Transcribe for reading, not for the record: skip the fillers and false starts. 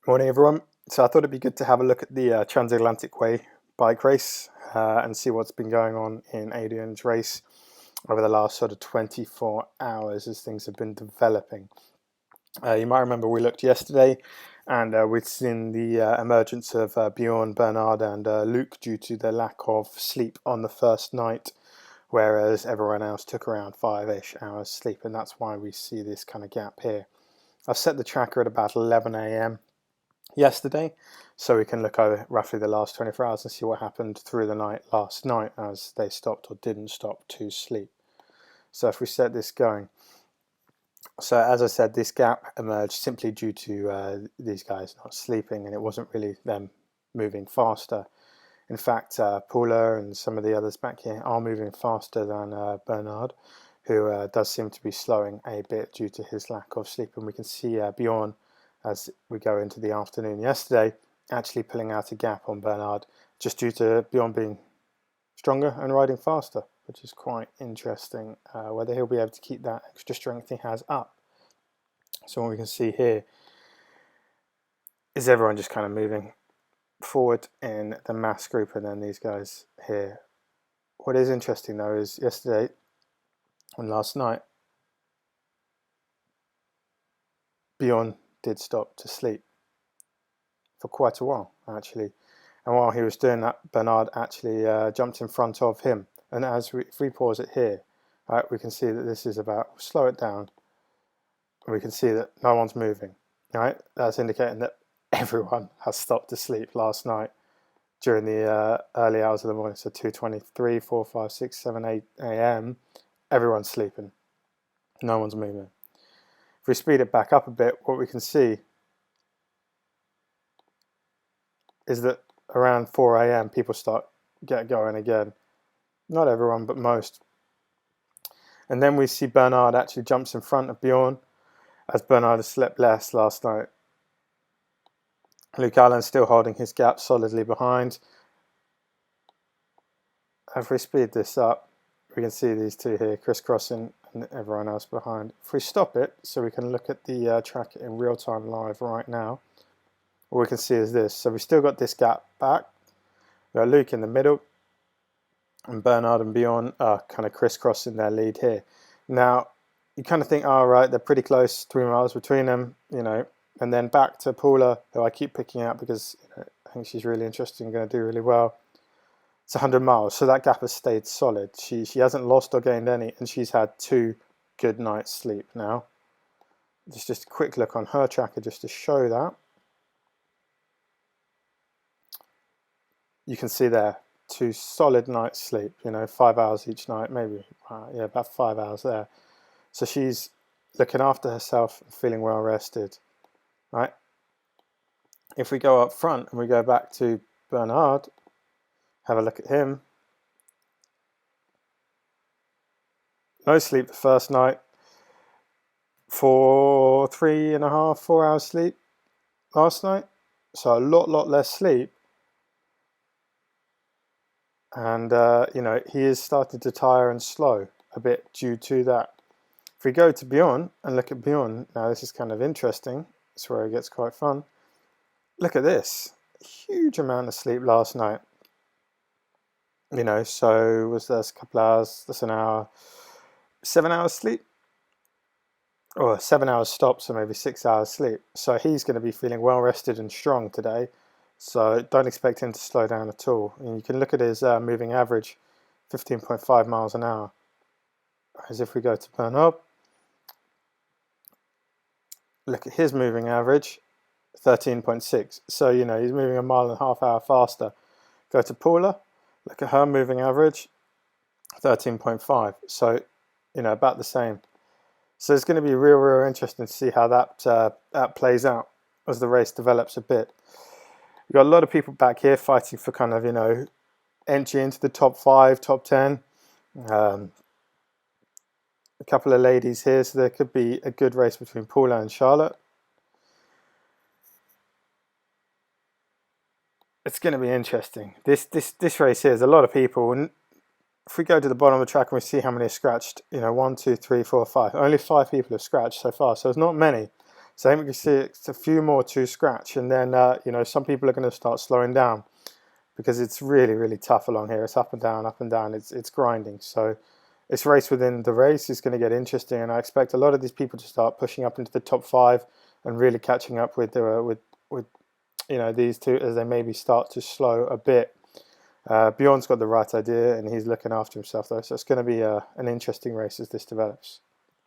Morning, everyone. So I thought it'd be good to have a look at the Transatlantic Way bike race and see what's been going on in Adrian's race over the last sort of 24 hours as things have been developing. You might remember we looked yesterday and we'd seen the emergence of Bjorn, Bernard and Luke due to the lack of sleep on the first night, whereas everyone else took around 5-ish hours sleep, and that's why we see this kind of gap here. I've set the tracker at about 11 a.m. yesterday, so we can look over roughly the last 24 hours and see what happened through the night last night as they stopped or didn't stop to sleep. So if we set this going, so as I said, this gap emerged simply due to these guys not sleeping, and it wasn't really them moving faster. In fact, Paula and some of the others back here are moving faster than Bernard, who does seem to be slowing a bit due to his lack of sleep. And we can see Bjorn, as we go into the afternoon yesterday, actually pulling out a gap on Bernard just due to Bjorn being stronger and riding faster, which is quite interesting, whether he'll be able to keep that extra strength he has up. So what we can see here is everyone just kind of moving forward in the mass group, and then these guys here. What is interesting though is yesterday and last night, Bjorn did stop to sleep for quite a while actually, and while he was doing that, Bernard actually jumped in front of him. And if we pause it here, right, we can see that this is about, slow it down, and we can see that no one's moving. Right, that's indicating that everyone has stopped to sleep last night during the early hours of the morning. So 2:23, 4, 5, 6, 7, 8 a.m. everyone's sleeping, no one's moving. If we speed it back up a bit, what we can see is that around 4 a.m. people get going again. Not everyone, but most. And then we see Bernard actually jumps in front of Bjorn, as Bernard has slept less last night. Luke Allen still holding his gap solidly behind. If we speed this up, we can see these two here crisscrossing and everyone else behind. If we stop it, so we can look at the track in real time live right now, what we can see is this. So we've still got this gap back. We've got Luke in the middle, and Bernard and Bjorn are kind of crisscrossing their lead here. Now, you kind of think, oh, right, they're pretty close, 3 miles between them, you know, and then back to Paula, who I keep picking out because I think she's really interesting and going to do really well. It's 100 miles, so that gap has stayed solid. She hasn't lost or gained any, and she's had 2 good nights sleep now. Just a quick look on her tracker just to show that. You can see there, 2 solid nights sleep, 5 hours each night, maybe, yeah, about 5 hours there. So she's looking after herself and feeling well rested, right? If we go up front and we go back to Bernard, have a look at him. No sleep the first night, for 3.5, 4 hours sleep last night. So a lot less sleep. And, he is starting to tire and slow a bit due to that. If we go to Bjorn and look at Bjorn, now this is kind of interesting. It's where it gets quite fun. Look at this. Huge amount of sleep last night. So was this a couple hours, that's an hour, 7 hours sleep? Or 7 hours stop, so maybe 6 hours sleep. So he's going to be feeling well rested and strong today. So don't expect him to slow down at all. And you can look at his moving average, 15.5 miles an hour. As if we go to Bernard, look at his moving average, 13.6. So, he's moving 1.5 miles faster. Go to Paula, look at her moving average, 13.5. So, about the same. So it's going to be real interesting to see how that plays out as the race develops a bit. We've got a lot of people back here fighting for kind of, entry into the top 5, top 10. A couple of ladies here, so there could be a good race between Paula and Charlotte. It's going to be interesting. This race here is a lot of people, and if we go to the bottom of the track and we see how many are scratched, 1, 2, 3, 4, 5. Only 5 people have scratched so far, so it's not many. So I think we can see it's a few more to scratch, and then you know, some people are going to start slowing down because it's really, really tough along here. It's up and down, up and down. It's grinding. So this race within the race is going to get interesting, and I expect a lot of these people to start pushing up into the top 5 and really catching up with you know, these two as they maybe start to slow a bit. Bjorn's got the right idea, and he's looking after himself though, so it's going to be an interesting race as this develops.